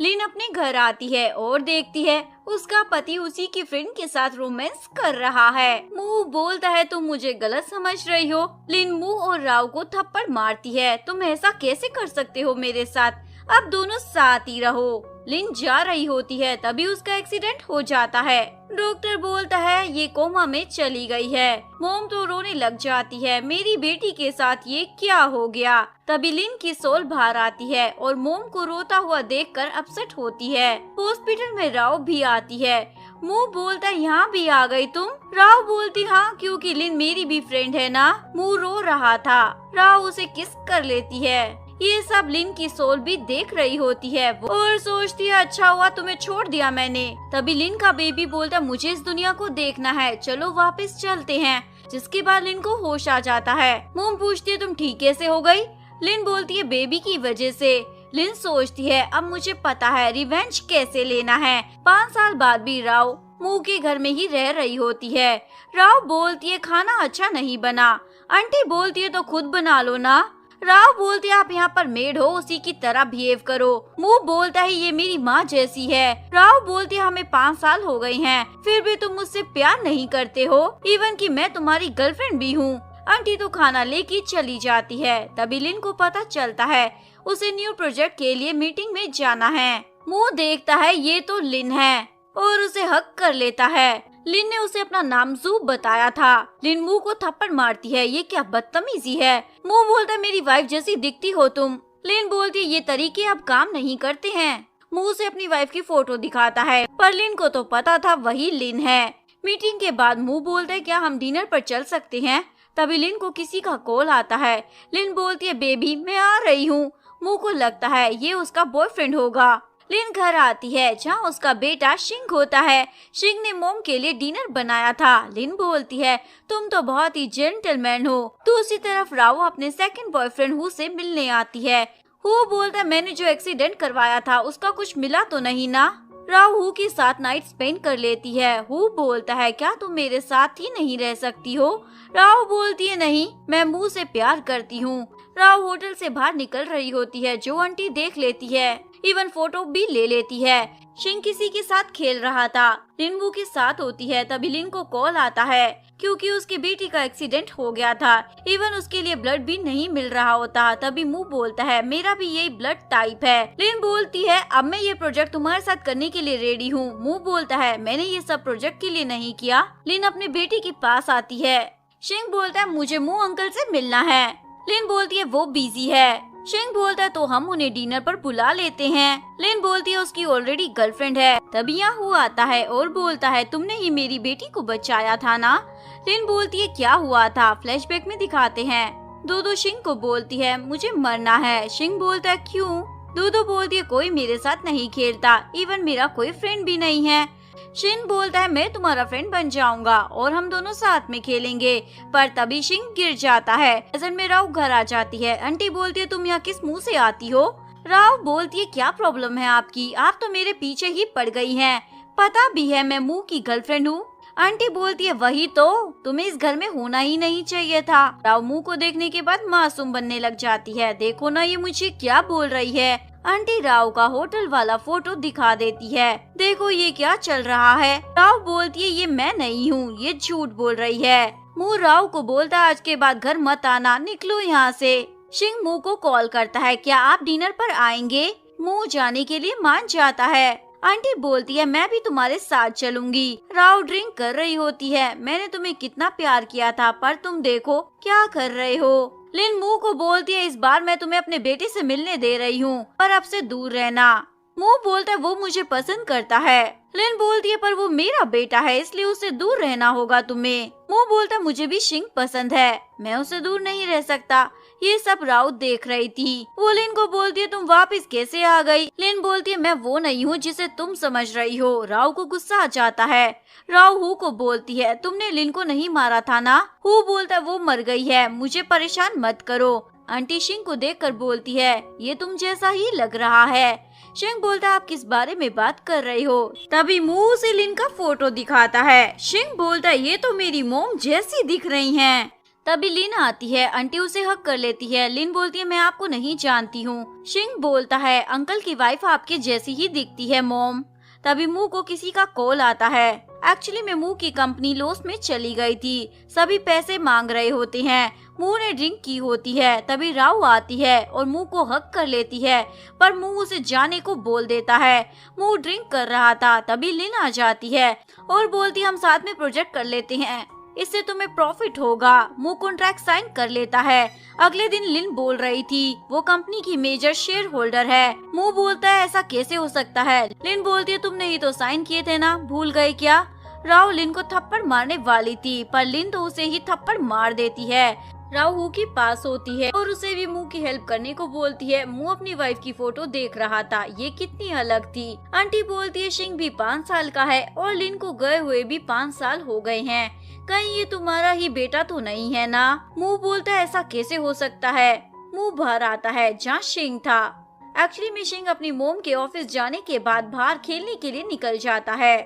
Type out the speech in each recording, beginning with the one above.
लिन अपने घर आती है और देखती है उसका पति उसी की फ्रेंड के साथ रोमांस कर रहा है। मू बोलता है तुम मुझे गलत समझ रही हो। लिन मू और राव को थप्पड़ मारती है, तुम ऐसा कैसे कर सकते हो मेरे साथ, अब दोनों साथ ही रहो। लिन जा रही होती है तभी उसका एक्सीडेंट हो जाता है। डॉक्टर बोलता है ये कोमा में चली गई है। मोम तो रोने लग जाती है, मेरी बेटी के साथ ये क्या हो गया। तभी लिन की सोल बाहर आती है और मोम को रोता हुआ देखकर अपसेट होती है। हॉस्पिटल में राव भी आती है। मू बोलता है यहाँ भी आ गई तुम। राव बोलती हाँ क्योंकि लिन मेरी भी फ्रेंड है ना। मू रो रहा था। राव उसे किस कर लेती है। ये सब लिन की सोल भी देख रही होती है और सोचती है अच्छा हुआ तुम्हें छोड़ दिया मैंने। तभी लिन का बेबी बोलता मुझे इस दुनिया को देखना है, चलो वापस चलते हैं। जिसके बाद लिन को होश आ जाता है। मोम पूछती है तुम ठीक कैसे हो गई। लिन बोलती है बेबी की वजह से। लिन सोचती है अब मुझे पता है रिवेंज कैसे लेना है। 5 साल बाद भी राव मू के घर में ही रह रही होती है। राव बोलती है खाना अच्छा नहीं बना। आंटी बोलती है तो खुद बना लो ना। राव बोलती है आप यहाँ पर मेड हो, उसी की तरह बिहेव करो। मू बोलता है ये मेरी माँ जैसी है। राव बोलती है हमें 5 साल हो गए हैं, फिर भी तुम मुझसे प्यार नहीं करते हो, इवन कि मैं तुम्हारी गर्लफ्रेंड भी हूँ। आंटी तो खाना लेके चली जाती है। तभी लिन को पता चलता है उसे न्यू प्रोजेक्ट के लिए मीटिंग में जाना है। मू देखता है ये तो लिन है और उसे हक कर लेता है। लिन ने उसे अपना नाम जू बताया था। लिन मू को थप्पड़ मारती है, ये क्या बदतमीजी है। मू बोलता है मेरी वाइफ जैसी दिखती हो तुम। लिन बोलती है ये तरीके अब काम नहीं करते हैं। मू से अपनी वाइफ की फोटो दिखाता है पर लिन को तो पता था वही लिन है। मीटिंग के बाद मू बोलता है क्या हम डिनर पर चल सकते हैं। तभी लिन को किसी का कॉल आता है। लिन बोलती है बेबी मैं आ रही हूँ। मू को लगता है ये उसका बॉयफ्रेंड होगा। लिन घर आती है जहाँ उसका बेटा शिंग होता है। शिंग ने मोम के लिए डिनर बनाया था। लिन बोलती है तुम तो बहुत ही जेंटलमैन हो। दूसरी तरफ राव अपने सेकंड बॉयफ्रेंड हु से मिलने आती है। हु बोलता है मैंने जो एक्सीडेंट करवाया था उसका कुछ मिला तो नहीं ना। राव हु के साथ नाइट स्पेंड कर लेती है। हु बोलता है क्या तुम मेरे साथ ही नहीं रह सकती हो। राव बोलती है नहीं मैं मू से प्यार करती हूँ। राव होटल से बाहर निकल रही होती है जो आंटी देख लेती है, इवन फोटो भी ले लेती है। शिंग किसी के साथ खेल रहा था। लिन वू के साथ होती है तभी लिन को कॉल आता है क्योंकि उसकी बेटी का एक्सीडेंट हो गया था, इवन उसके लिए ब्लड भी नहीं मिल रहा होता। तभी मू बोलता है मेरा भी यही ब्लड टाइप है। लिन बोलती है अब मैं ये प्रोजेक्ट तुम्हारे साथ करने के लिए रेडी हूँ। मू बोलता है मैंने ये सब प्रोजेक्ट के लिए नहीं किया। लिन अपने बेटी के पास आती है। शिंग बोलता है मुझे मू अंकल से मिलना है। लिन बोलती है वो बिजी है। शिंग बोलता है तो हम उन्हें डिनर पर बुला लेते हैं। लिन बोलती है उसकी ऑलरेडी गर्लफ्रेंड है। तभी यहाँ हु आता है और बोलता है तुमने ही मेरी बेटी को बचाया था ना। लिन बोलती है क्या हुआ था, फ्लैशबैक में दिखाते हैं। दूदू शिंग को बोलती है मुझे मरना है। शिंग बोलता है क्यों। दूदू बोलती है कोई मेरे साथ नहीं खेलता, इवन मेरा कोई फ्रेंड भी नहीं है। शिंग बोलता है मैं तुम्हारा फ्रेंड बन जाऊंगा और हम दोनों साथ में खेलेंगे। पर तभी शिंग गिर जाता है। नजर में राव घर आ जाती है। आंटी बोलती है तुम यहाँ किस मुंह से आती हो। राव बोलती है क्या प्रॉब्लम है आपकी, आप तो मेरे पीछे ही पड़ गई हैं। पता भी है मैं मुंह की गर्लफ्रेंड हूँ। आंटी बोलती है वही तो, तुम्हें इस घर में होना ही नहीं चाहिए था। राव मुंह को देखने के बाद मासूम बनने लग जाती है। देखो ना ये मुझे क्या बोल रही है। आंटी राव का होटल वाला फोटो दिखा देती है। देखो ये क्या चल रहा है। राव बोलती है ये मैं नहीं हूँ, ये झूठ बोल रही है। मुँह राव को बोलता है आज के बाद घर मत आना, निकलो यहाँ से। शिंग मुँह को कॉल करता है क्या आप डिनर पर आएंगे। मुँह जाने के लिए मान जाता है। आंटी बोलती है मैं भी तुम्हारे साथ चलूंगी। राव ड्रिंक कर रही होती है। मैंने तुम्हें कितना प्यार किया था पर तुम देखो क्या कर रहे हो। लिन मुँह को बोलती है इस बार मैं तुम्हें अपने बेटे से मिलने दे रही हूँ पर अब से दूर रहना। मुँह बोलता है वो मुझे पसंद करता है। लिन बोलती है पर वो मेरा बेटा है इसलिए उससे दूर रहना होगा तुम्हें। मुँह बोलता है मुझे भी शिंग पसंद है, मैं उससे दूर नहीं रह सकता। ये सब राव देख रही थी। वो लिन को बोलती है तुम वापस कैसे आ गई। लिन बोलती है मैं वो नहीं हूँ जिसे तुम समझ रही हो। राव को गुस्सा आ जाता है। राव हु को बोलती है तुमने लिन को नहीं मारा था ना। हु बोलता है वो मर गई है, मुझे परेशान मत करो। आंटी शिंग को देखकर बोलती है ये तुम जैसा ही लग रहा है। शिंग बोलता है आप किस बारे में बात कर रहे हो। तभी मुंह से लिन का फोटो दिखाता है। शिंग बोलता है ये तो मेरी मोम जैसी दिख रही हैं। तभी लिन आती है। आंटी उसे हक कर लेती है। लिन बोलती है मैं आपको नहीं जानती हूँ। शिंग बोलता है अंकल की वाइफ आपके जैसी ही दिखती है मॉम। तभी मू को किसी का कॉल आता है। एक्चुअली में मू की कंपनी लॉस में चली गई थी। सभी पैसे मांग रहे होते हैं। मू ने ड्रिंक की होती है। तभी राव आती है और मू को हक कर लेती है, पर मू उसे जाने को बोल देता है। मू ड्रिंक कर रहा था। तभी लिन आ जाती है और बोलती हम साथ में प्रोजेक्ट कर लेते हैं, इससे तुम्हें प्रॉफिट होगा। मू कॉन्ट्रैक्ट साइन कर लेता है। अगले दिन लिन बोल रही थी वो कंपनी की मेजर शेयर होल्डर है। मू बोलता है ऐसा कैसे हो सकता है। लिन बोलती है तुमने ही तो साइन किए थे ना, भूल गए क्या। राव लिन को थप्पड़ मारने वाली थी, पर लिन तो उसे ही थप्पड़ मार देती है। राव हु के पास होती है और उसे भी मू की हेल्प करने को बोलती है। मू अपनी वाइफ की फोटो देख रहा था, ये कितनी अलग थी। आंटी बोलती है शिंग भी 5 साल का है और लिन को गए हुए भी 5 साल हो गए हैं, कहीं ये तुम्हारा ही बेटा तो नहीं है ना। मू बोलता है ऐसा कैसे हो सकता है। मू बाहर आता है जहाँ शिंग था। एक्चुअली में शिंग अपनी मोम के ऑफिस जाने के बाद बाहर खेलने के लिए निकल जाता है।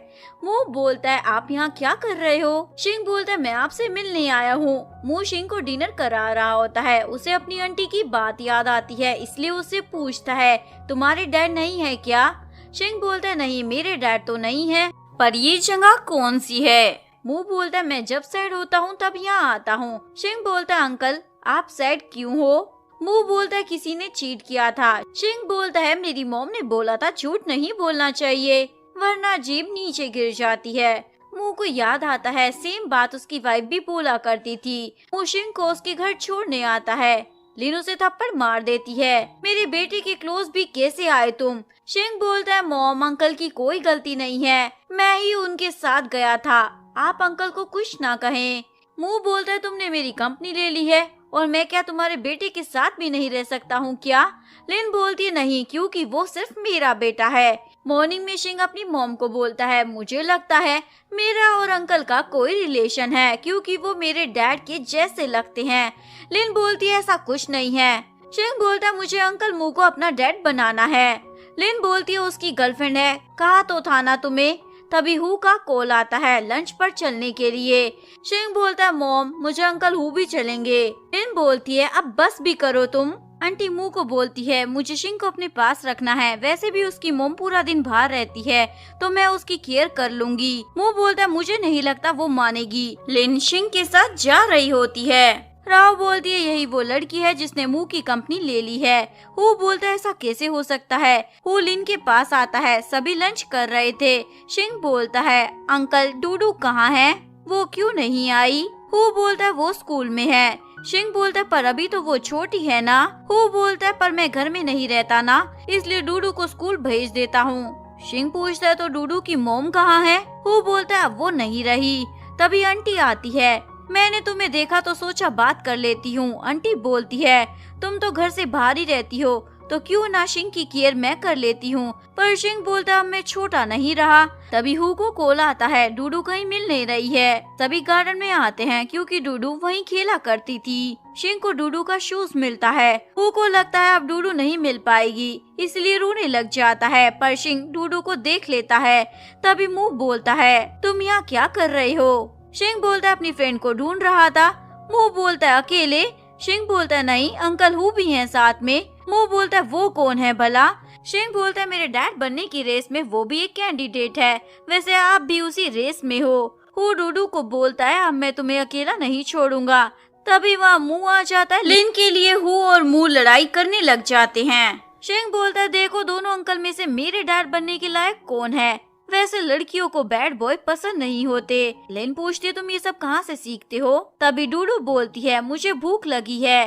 मू बोलता है आप यहाँ क्या कर रहे हो। शिंग बोलता है मैं आपसे मिलने आया हूँ। मू शिंग को डिनर करा रहा होता है। उसे अपनी आंटी की बात याद आती है, इसलिए उससे पूछता है तुम्हारे डैड नहीं है क्या। शिंग बोलता है नहीं मेरे डैड तो नहीं है, पर ये जगह कौन सी है। मू बोलता है मैं जब सैड होता हूँ तब यहाँ आता हूँ। शिंग बोलता है अंकल आप सैड क्यों हो। मू बोलता है किसी ने चीट किया था। शिंग बोलता है मेरी मॉम ने बोला था झूठ नहीं बोलना चाहिए वरना जीभ नीचे गिर जाती है। मू को याद आता है सेम बात उसकी वाइफ भी बोला करती थी। मू शिंग को उसके घर छोड़ने आता है। लिन उसे थप्पड़ मार देती है। मेरे बेटे के क्लोज भी कैसे आए तुम। शिंग बोलता है मॉम अंकल की कोई गलती नहीं है, मैं ही उनके साथ गया था, आप अंकल को कुछ ना कहें। मू बोलता है तुमने मेरी कंपनी ले ली है और मैं क्या तुम्हारे बेटे के साथ भी नहीं रह सकता हूँ क्या। लिन बोलती है नहीं क्योंकि वो सिर्फ मेरा बेटा है। मॉर्निंग में शिंग अपनी मॉम को बोलता है मुझे लगता है मेरा और अंकल का कोई रिलेशन है क्योंकि वो मेरे डैड के जैसे लगते हैं। लिन बोलती है ऐसा कुछ नहीं है। शिंग बोलता है मुझे अंकल मू को अपना डैड बनाना है। लिन बोलती है उसकी गर्लफ्रेंड है, कहा तो था ना तुम्हें। तभी हु का कॉल आता है लंच पर चलने के लिए। शिंग बोलता है मॉम मुझे अंकल हु भी चलेंगे। लिन बोलती है अब बस भी करो तुम। आंटी मू को बोलती है मुझे शिंग को अपने पास रखना है, वैसे भी उसकी मॉम पूरा दिन बाहर रहती है तो मैं उसकी केयर कर लूंगी। मू बोलता है मुझे नहीं लगता वो मानेगी। लिन शिंग के साथ जा रही होती है। राव बोलती है यही वो लड़की है जिसने मू की कंपनी ले ली है। हु बोलता है ऐसा कैसे हो सकता है। हु लिन के पास आता है, सभी लंच कर रहे थे। शिंग बोलता है अंकल डूडू कहाँ है, वो क्यों नहीं आई। हु बोलता है वो स्कूल में है। शिंग बोलता है पर अभी तो वो छोटी है ना। हु बोलता है पर मैं घर में नहीं रहता ना, इसलिए डूडू को स्कूल भेज देता हूँ। शिंग पूछता है तो डूडू की मॉम कहाँ है। हु बोलता है अब वो नहीं रही। तभी आंटी आती है, मैंने तुम्हें देखा तो सोचा बात कर लेती हूँ। आंटी बोलती है तुम तो घर से बाहर ही रहती हो तो क्यों ना शिंग की केयर मैं कर लेती हूँ। पर शिंग बोलता अब मैं छोटा नहीं रहा। तभी हु को कॉल आता है डूडू कहीं मिल नहीं रही है। सभी गार्डन में आते हैं क्योंकि डूडू वहीं खेला करती थी। शिंग को डूडू का शूज मिलता है। हु को लगता है अब डूडू नहीं मिल पाएगी, इसलिए रोने लग जाता है, पर शिंग डूडू को देख लेता है। तभी मुंह बोलता है तुम यहाँ क्या कर रहे हो। शिंग बोलता है अपनी फ्रेंड को ढूंढ रहा था। मुंह बोलता है अकेले। शिंग बोलता है नहीं अंकल हु भी हैं साथ में। मुंह बोलता है वो कौन है भला। शिंग बोलता है मेरे डैड बनने की रेस में वो भी एक कैंडिडेट है, वैसे आप भी उसी रेस में हो। हु डूडू को बोलता है अब मैं तुम्हें अकेला नहीं छोड़ूंगा। तभी वहाँ मुंह आ जाता है। लिन के लिए हु और मुंह लड़ाई करने लग जाते हैं। शिंग बोलता है देखो दोनों अंकल में से मेरे डैड बनने के लायक कौन है, वैसे लड़कियों को बैड बॉय पसंद नहीं होते। लिन पूछती है तुम ये सब कहाँ से सीखते हो। तभी डूडू बोलती है मुझे भूख लगी है।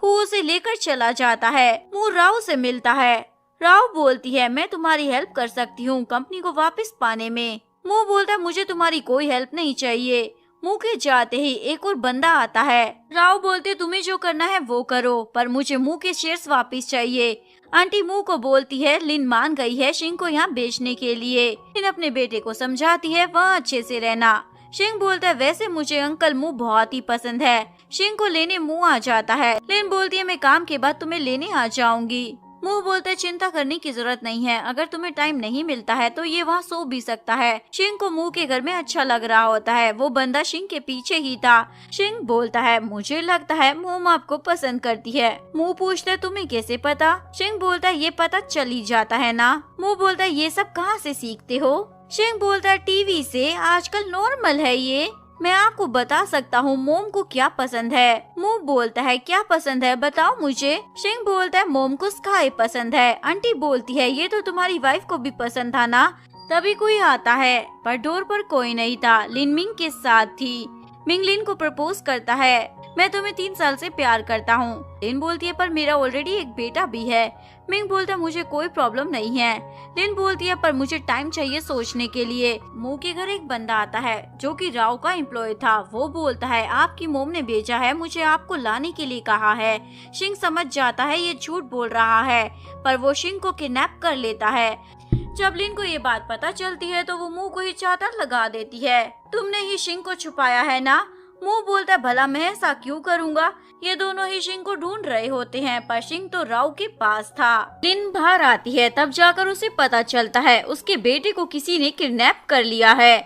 हु उसे लेकर चला जाता है। मुंह राव से मिलता है। राव बोलती है मैं तुम्हारी हेल्प कर सकती हूँ कंपनी को वापस पाने में। मुंह बोलता है मुझे तुम्हारी कोई हेल्प नहीं चाहिए। मुंह के जाते ही एक और बंदा आता है। राव बोलते तुम्हें जो करना है वो करो, पर मुझे मुंह के शेयर्स वापस चाहिए। आंटी मुंह को बोलती है लिन मान गई है शिंग को यहाँ बेचने के लिए। लिन अपने बेटे को समझाती है वहाँ अच्छे से रहना। शिंग बोलता है वैसे मुझे अंकल मुंह बहुत ही पसंद है। शिंग को लेने मुंह आ जाता है। लिन बोलती है मैं काम के बाद तुम्हें लेने आ जाऊंगी। मुंह बोलता है चिंता करने की जरूरत नहीं है, अगर तुम्हें टाइम नहीं मिलता है तो ये वहाँ सो भी सकता है। शिंग को मुंह के घर में अच्छा लग रहा होता है, वो बंदा शिंग के पीछे ही था। शिंग बोलता है मुझे लगता है मोम आपको पसंद करती है। मुंह पूछता है तुम्हें कैसे पता? शिंग बोलता है ये पता चल ही जाता है ना। मुंह बोलता है ये सब कहाँ से सीखते हो? शिंग बोलता है टीवी से, आजकल नॉर्मल है ये। मैं आपको बता सकता हूँ मोम को क्या पसंद है। मुंह बोलता है क्या पसंद है बताओ मुझे। शिंग बोलता है मोम को स्काई पसंद है। आंटी बोलती है ये तो तुम्हारी वाइफ को भी पसंद था ना। तभी कोई आता है पर डोर पर कोई नहीं था, लिन मिंग के साथ थी। मिंग लिन को प्रपोज करता है, मैं तुम्हें 3 साल से प्यार करता हूँ। लिन बोलती है पर मेरा ऑलरेडी एक बेटा भी है। मिंग बोलता है मुझे कोई प्रॉब्लम नहीं है। लिन बोलती है पर मुझे टाइम चाहिए सोचने के लिए। मुंह के घर एक बंदा आता है जो कि राव का एम्प्लॉय था। वो बोलता है आपकी मोम ने भेजा है, मुझे आपको लाने के लिए कहा है। शिंग समझ जाता है ये झूठ बोल रहा है, पर वो शिंग को किडनैप कर लेता है। जब लिन को ये बात पता चलती है तो वो मुंह को ही चादर लगा देती है। तुमने ही शिंग को छुपाया है ना? मुंह बोलता है भला मैं ऐसा क्यों करूँगा? ये दोनों ही शिंग को ढूंढ रहे होते हैं, पर शिंग तो राव के पास था। लिन बाहर आती है, तब जाकर उसे पता चलता है उसके बेटे को किसी ने किडनैप कर लिया है।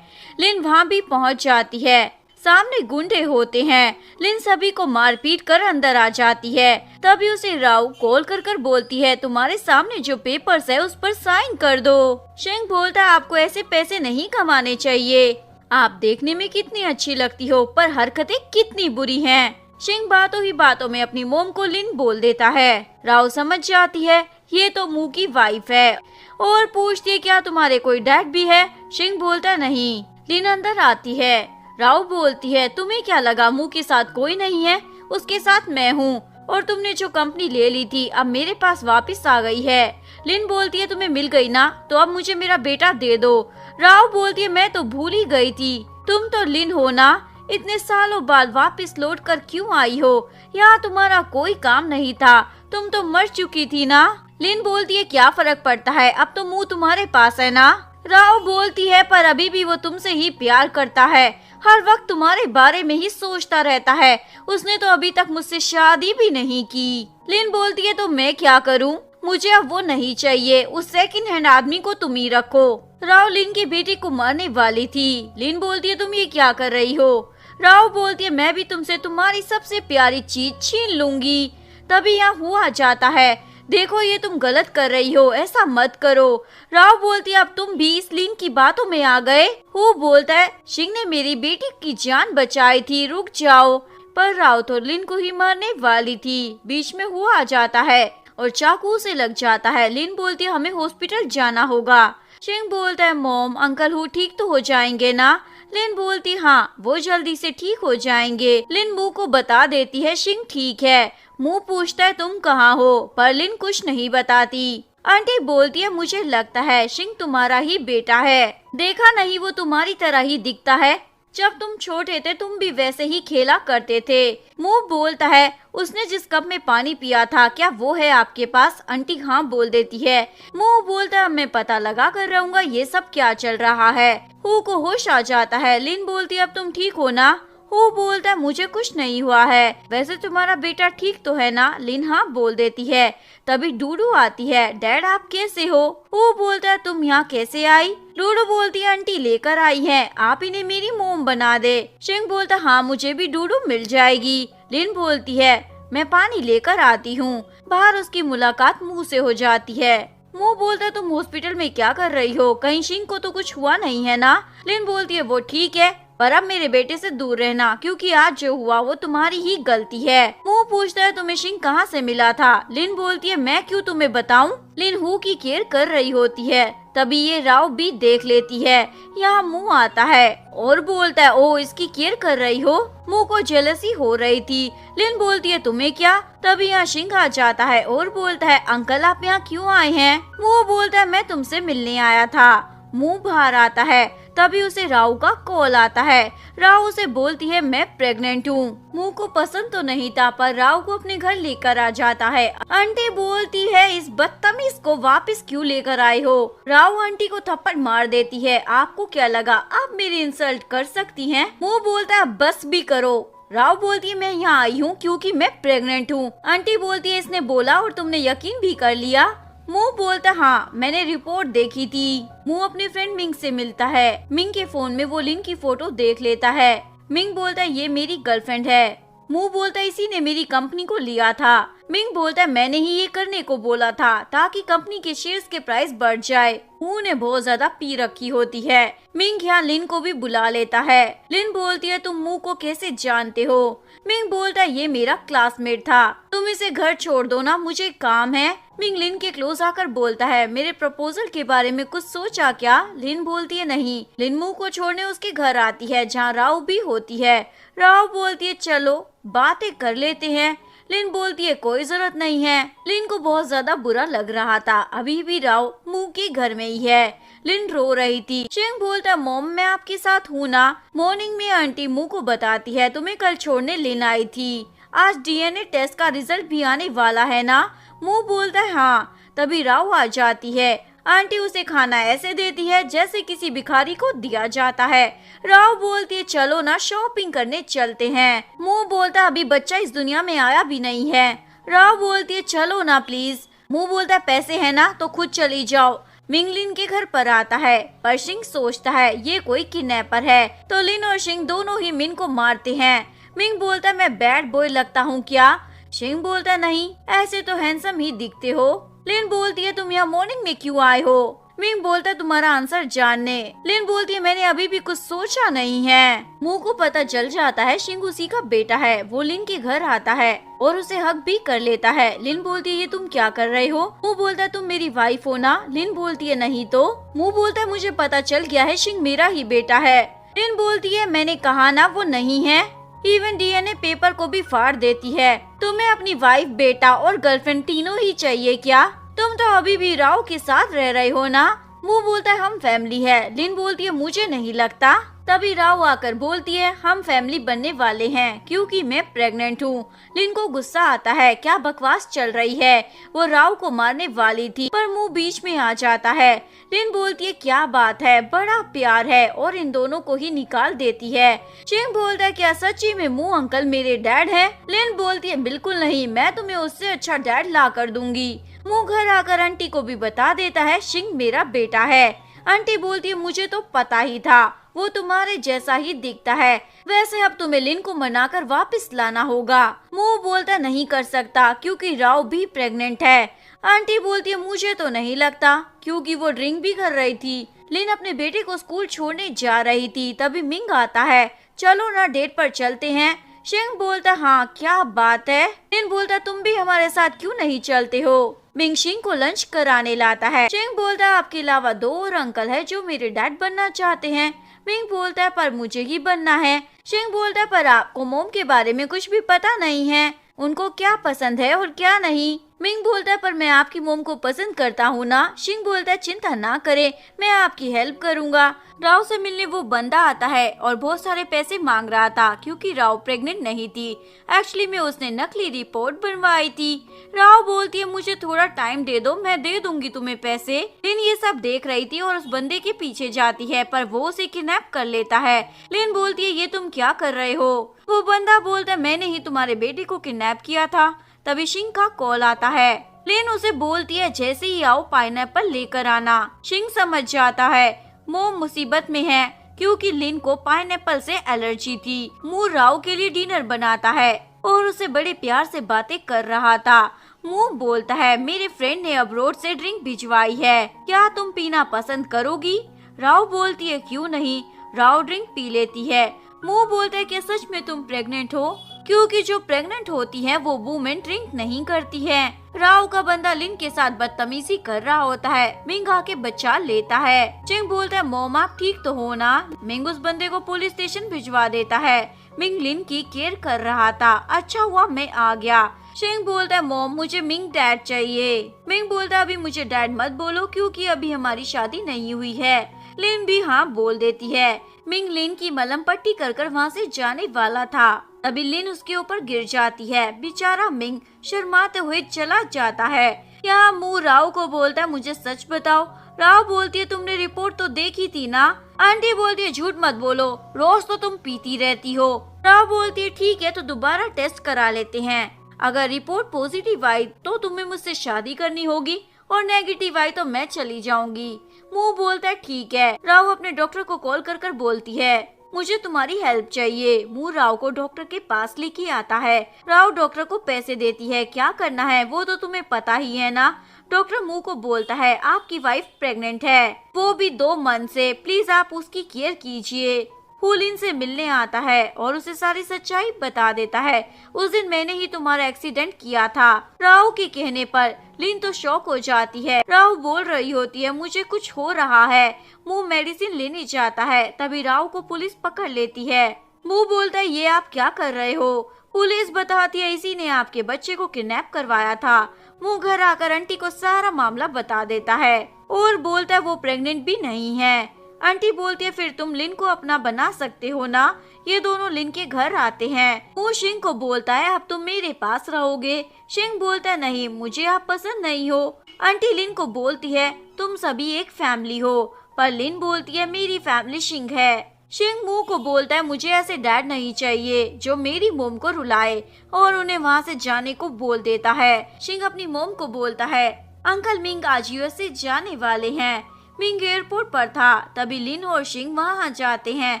लिन वहाँ भी पहुँच जाती है, सामने गुंडे होते हैं। लिन सभी को मारपीट कर अंदर आ जाती है। तभी उसे राव कॉल कर कर बोलती है तुम्हारे सामने जो पेपर्स है उस पर साइन कर दो। शिंग बोलता है आपको ऐसे पैसे नहीं कमाने चाहिए, आप देखने में कितनी अच्छी लगती हो पर हरकतें कितनी बुरी हैं। शिंग बातों ही बातों में अपनी मोम को लिन बोल देता है। राव समझ जाती है ये तो मुंह की वाइफ है और पूछती है क्या तुम्हारे कोई डैड भी है? शिंग बोलता नहीं। लिन अंदर आती है। राव बोलती है तुम्हें क्या लगा मुंह के साथ कोई नहीं है? उसके साथ मैं हूँ और तुमने जो कंपनी ले ली थी अब मेरे पास वापस आ गई है। लिन बोलती है तुम्हें मिल गई ना, तो अब मुझे मेरा बेटा दे दो। राव बोलती है मैं तो भूल ही गई थी, तुम तो लिन हो ना, इतने सालों बाद वापस लौट कर क्यों आई हो? यहाँ तुम्हारा कोई काम नहीं था, तुम तो मर चुकी थी ना। लिन बोलती है क्या फर्क पड़ता है, अब तो मुंह तुम्हारे पास है ना। राव बोलती है पर अभी भी वो तुमसे ही प्यार करता है, हर वक्त तुम्हारे बारे में ही सोचता रहता है, उसने तो अभी तक मुझसे शादी भी नहीं की। लिन बोलती है तो मैं क्या करूं, मुझे अब वो नहीं चाहिए, उस सेकंड हैंड आदमी को तुम ही रखो। राव लिन की बेटी को मारने वाली थी। लिन बोलती है तुम ये क्या कर रही हो? राव बोलती है मैं भी तुमसे तुम्हारी सबसे प्यारी चीज छीन लूंगी। तभी यहाँ हुआ जाता है, देखो ये तुम गलत कर रही हो, ऐसा मत करो। राव बोलती है अब तुम भी इस लिन की बातों में आ गए। हु बोलता है शिंग ने मेरी बेटी की जान बचाई थी, रुक जाओ। पर राव तो लिन को ही मारने वाली थी। बीच में हुआ जाता है और चाकू से लग जाता है। लिन बोलती है हमें हॉस्पिटल जाना होगा। शिंग बोलता है मॉम अंकल हु ठीक तो हो जाएंगे ना? लिन बोलती हाँ वो जल्दी से ठीक हो जाएंगे। लिन मुंह को बता देती है शिंग ठीक है। मुंह पूछता है तुम कहाँ हो, पर लिन कुछ नहीं बताती। आंटी बोलती है मुझे लगता है शिंग तुम्हारा ही बेटा है, देखा नहीं वो तुम्हारी तरह ही दिखता है, जब तुम छोटे थे तुम भी वैसे ही खेला करते थे। मुंह बोलता है उसने जिस कप में पानी पिया था क्या वो है आपके पास? आंटी हाँ बोल देती है। मुंह बोलता है मैं पता लगा कर रहूंगा ये सब क्या चल रहा है। हु को होश आ जाता है। लिन बोलती है अब तुम ठीक हो ना? हु बोलता है मुझे कुछ नहीं हुआ है, वैसे तुम्हारा बेटा ठीक तो है ना? लिन हाँ बोल देती है। तभी डूडू आती है, डैड आप कैसे हो? हु बोलता है तुम यहाँ कैसे आई? डूडू बोलती है आंटी लेकर आई है, आप इन्हें मेरी मोम बना दे। शिंग बोलता हाँ मुझे भी डूडू मिल जाएगी। लिन बोलती है मैं पानी लेकर आती हूँ। बाहर उसकी मुलाकात मुँह से हो जाती है। मुंह बोलता है तुम हॉस्पिटल में क्या कर रही हो, कहीं शिंग को तो कुछ हुआ नहीं है ना? लिन बोलती है वो ठीक है पर अब मेरे बेटे से दूर रहना, क्योंकि आज जो हुआ वो तुम्हारी ही गलती है। मुंह पूछता है तुम्हें शिंग कहाँ से मिला था? लिन बोलती है मैं क्यों तुम्हें बताऊं? लिन हु की केयर कर रही होती है। तभी ये राव भी देख लेती है। यहाँ मुंह आता है और बोलता है ओ इसकी केयर कर रही हो? मुंह को जेलसी हो रही थी। लिन बोलती है तुम्हें क्या? तभी यहाँ शिंग आ जाता है और बोलता है अंकल आप यहाँ क्यों आए हैं? मुंह बोलता है मैं तुमसे मिलने आया था। मुंह बाहर आता है। तभी उसे राव का कॉल आता है। राव उसे बोलती है मैं प्रेग्नेंट हूँ। मुंह को पसंद तो नहीं था पर राव को अपने घर लेकर आ जाता है। आंटी बोलती है इस बदतमीज को वापस क्यों लेकर आए हो? राव आंटी को थप्पड़ मार देती है। आपको क्या लगा आप मेरी इंसल्ट कर सकती हैं? मुंह बोलता है बस भी करो। राव बोलती है मैं यहाँ आई हूँ क्योंकि मैं प्रेग्नेंट हूँ। आंटी बोलती है इसने बोला और तुमने यकीन भी कर लिया। मू बोलता हाँ मैंने रिपोर्ट देखी थी। मू अपनी फ्रेंड मिंग से मिलता है। मिंग के फोन में वो लिन की फोटो देख लेता है। मिंग बोलता है ये मेरी गर्लफ्रेंड है। मू बोलता है इसी ने मेरी कंपनी को लिया था। मिंग बोलता है मैंने ही ये करने को बोला था ताकि कंपनी के शेयर्स के प्राइस बढ़ जाए। मू ने बहुत ज्यादा पी रखी होती है। मिंग यहाँ लिन को भी बुला लेता है। लिन बोलती है तुम मू को कैसे जानते हो। मिंग बोलता है ये मेरा क्लासमेट था, तुम इसे घर छोड़ दो ना, मुझे काम है। मिंग लिन के क्लोज आकर बोलता है मेरे प्रपोजल के बारे में कुछ सोचा क्या। लिन बोलती है नहीं। लिन मू को छोड़ने उसके घर आती है जहाँ राव भी होती है। राव बोलती है चलो बातें कर लेते हैं। लिन बोलती है कोई जरूरत नहीं है। लिन को बहुत ज्यादा बुरा लग रहा था, अभी भी राव मू के घर में ही है। लिन रो रही थी। शिंग बोलता मॉम मैं आपके साथ हूँ ना। मॉर्निंग में आंटी मू को बताती है तुम्हें कल छोड़ने लिन आई थी, आज डीएनए टेस्ट का रिजल्ट भी आने वाला है ना। मू बोलता है हाँ। तभी राव आ जाती है। आंटी उसे खाना ऐसे देती है जैसे किसी भिखारी को दिया जाता है। राव बोलती है चलो ना शॉपिंग करने चलते हैं। मुंह बोलता है अभी बच्चा इस दुनिया में आया भी नहीं है। राव बोलती है चलो ना प्लीज। मुंह बोलता है पैसे है ना तो खुद चली जाओ। मिंग लिन के घर पर आता है पर शिंग सोचता है ये कोई किडनैपर है तो लिन और शिंग दोनों ही मिंग को मारते हैं। मिंग बोलता है मैं बैड बॉय लगता हूँ क्या। शिंग बोलता है नहीं ऐसे तो हैंडसम ही दिखते हो। लिन बोलती है तुम यहाँ मॉर्निंग में क्यों आए हो। मिंग बोलता है तुम्हारा आंसर जानने। लिन बोलती है मैंने अभी भी कुछ सोचा नहीं है। मुंह को पता चल जाता है शिंग उसी का बेटा है। वो लिन के घर आता है और उसे हक भी कर लेता है। लिन बोलती है ये तुम क्या कर रहे हो। मुंह बोलता है तुम मेरी वाइफ हो ना। लिन बोलती है नहीं तो। मुंह बोलता है मुझे पता चल गया है शिंग मेरा ही बेटा है। लिन बोलती है मैंने कहा ना वो नहीं है। इवन डीएनए पेपर को भी फाड़ देती है। तुम्हें अपनी वाइफ बेटा और गर्लफ्रेंड तीनों ही चाहिए क्या। तुम तो अभी भी राव के साथ रह रहे हो ना। मुंह बोलता है हम फैमिली है। लिन बोलती है मुझे नहीं लगता। तभी राव आकर बोलती है हम फैमिली बनने वाले हैं क्योंकि मैं प्रेग्नेंट हूँ। लिन को गुस्सा आता है क्या बकवास चल रही है। वो राव को मारने वाली थी पर मुंह बीच में आ जाता है। लिन बोलती है क्या बात है बड़ा प्यार है और इन दोनों को ही निकाल देती है। शिंग बोलता है क्या सच्ची में मुंह अंकल मेरे डैड है। लिन बोलती है बिल्कुल नहीं मैं तुम्हें उससे अच्छा डैड ला कर दूंगी। मुंह घर आकर आंटी को भी बता देता है शिंग मेरा बेटा है। आंटी बोलती है मुझे तो पता ही था वो तुम्हारे जैसा ही दिखता है। वैसे अब तुम्हें लिन को मनाकर वापस लाना होगा। मुंह बोलता नहीं कर सकता क्योंकि राव भी प्रेग्नेंट है। आंटी बोलती है मुझे तो नहीं लगता क्योंकि वो ड्रिंक भी कर रही थी। लिन अपने बेटे को स्कूल छोड़ने जा रही थी। तभी मिंग आता है चलो ना डेट पर चलते हैं। शिंग बोलता हाँ क्या बात है। लिन बोलता तुम भी हमारे साथ क्यों नहीं चलते हो। मिंग शिंग को लंच कराने लाता है। शिंग बोलता है आपके अलावा 2 और अंकल है जो मेरे डैड बनना चाहते हैं। मिंग बोलता है पर मुझे ही बनना है। शिंग बोलता है पर आपको मोम के बारे में कुछ भी पता नहीं है, उनको क्या पसंद है और क्या नहीं। मिंग बोलता है पर मैं आपकी मोम को पसंद करता हूँ ना। शिंग बोलता है चिंता ना करें मैं आपकी हेल्प करूँगा। राव से मिलने वो बंदा आता है और बहुत सारे पैसे मांग रहा था क्योंकि राव प्रेग्नेंट नहीं थी। एक्चुअली में उसने नकली रिपोर्ट बनवाई थी। राव बोलती है मुझे थोड़ा टाइम दे दो मैं दे दूंगी तुम्हें पैसे। लिन ये सब देख रही थी और उस बंदे के पीछे जाती है पर वो उसे किडनैप कर लेता है। लिन बोलती है ये तुम क्या कर रहे हो। वो बंदा बोलता है मैंने ही तुम्हारे बेटे को किडनैप किया था। तभी शिंग का कॉल आता है। लिन उसे बोलती है जैसे ही आओ पाइनएप्पल लेकर आना। शिंग समझ जाता है मोम मुसीबत में है क्योंकि लिन को पाइनएप्पल से एलर्जी थी। मुंह राव के लिए डिनर बनाता है और उसे बड़े प्यार से बातें कर रहा था। मुंह बोलता है मेरे फ्रेंड ने अब्रोड से ड्रिंक भिजवाई है, क्या तुम पीना पसंद करोगी। राव बोलती है क्यों नहीं। राव ड्रिंक पी लेती है। मुंह बोलता है क्या सच में तुम प्रेग्नेंट हो क्योंकि जो प्रेग्नेंट होती है वो वुमेन ड्रिंक नहीं करती है। राव का बंदा लिन के साथ बदतमीजी कर रहा होता है। मिंग आके बचा लेता है। चिंग बोलता है मोम आप ठीक तो हो ना। मिंग उस बंदे को पुलिस स्टेशन भिजवा देता है। मिंग लिन की केयर कर रहा था, अच्छा हुआ मैं आ गया। शिंग बोलता है मोम मुझे मिंग डैड चाहिए। मिंग बोलता है अभी मुझे डैड मत बोलो क्योंकि अभी हमारी शादी नहीं हुई है। लिन भी हाँ बोल देती है। मिंग लिन की मलहम पट्टी कर कर वहाँ से जाने वाला था। तभी लिन उसके ऊपर गिर जाती है। बेचारा मिंग शर्माते हुए चला जाता है। यहाँ मुंह राव को बोलता है मुझे सच बताओ राव बोलती है तुमने रिपोर्ट तो देखी थी ना। आंटी बोलती है झूठ मत बोलो, रोज तो तुम पीती रहती हो। राव बोलती है ठीक है तो दोबारा टेस्ट करा लेते हैं। अगर रिपोर्ट पॉजिटिव आई तो तुम्हें मुझसे शादी करनी होगी और नेगेटिव आई तो मैं चली जाऊंगी। मुंह बोलता है ठीक है। राव अपने डॉक्टर को कॉल कर बोलती है मुझे तुम्हारी हेल्प चाहिए। मुंह राव को डॉक्टर के पास लेके आता है। राव डॉक्टर को पैसे देती है, क्या करना है वो तो तुम्हें पता ही है ना। डॉक्टर मुंह को बोलता है आपकी वाइफ प्रेग्नेंट है, वो भी 2 मंथ से, प्लीज आप उसकी केयर कीजिए। लिन से मिलने आता है और उसे सारी सच्चाई बता देता है। उस दिन मैंने ही तुम्हारा एक्सीडेंट किया था। राव के कहने पर लिन तो शॉक हो जाती है। राव बोल रही होती है मुझे कुछ हो रहा है। मुंह मेडिसिन लेने जाता है, तभी राव को पुलिस पकड़ लेती है। मुंह बोलता है ये आप क्या कर रहे हो। पुलिस बताती है इसी ने आपके बच्चे को किडनैप करवाया था। मुंह घर आकर आंटी को सारा मामला बता देता है और बोलता है वो प्रेग्नेंट भी नहीं है। आंटी बोलती है फिर तुम लिन को अपना बना सकते हो ना। ये दोनों लिन के घर आते हैं। वो शिंग को बोलता है अब तुम मेरे पास रहोगे। शिंग बोलता है नहीं, मुझे आप पसंद नहीं हो। आंटी लिन को बोलती है तुम सभी एक फैमिली हो, पर लिन बोलती है मेरी फैमिली शिंग है। शिंग मुंह को बोलता है मुझे ऐसे डैड नहीं चाहिए जो मेरी मोम को रुलाए, और उन्हें वहाँ से जाने को बोल देता है। शिंग अपनी मोम को बोलता है अंकल मिंग आज यूएसए जाने वाले हैं। मिंग एयरपोर्ट पर था, तभी लिन और शिंग वहाँ जाते हैं।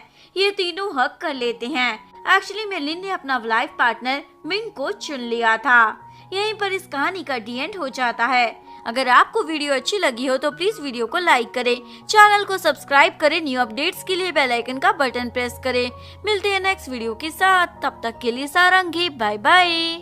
ये तीनों हक कर लेते हैं। एक्चुअली में लिन ने अपना लाइफ पार्टनर मिंग को चुन लिया था। यहीं पर इस कहानी का डी एंड हो जाता है। अगर आपको वीडियो अच्छी लगी हो तो प्लीज वीडियो को लाइक करें, चैनल को सब्सक्राइब करें, न्यू अपडेट्स के लिए बेल आइकन का बटन प्रेस करें। मिलते हैं नेक्स्ट वीडियो के साथ, तब तक के लिए सारंगी, बाय बाय।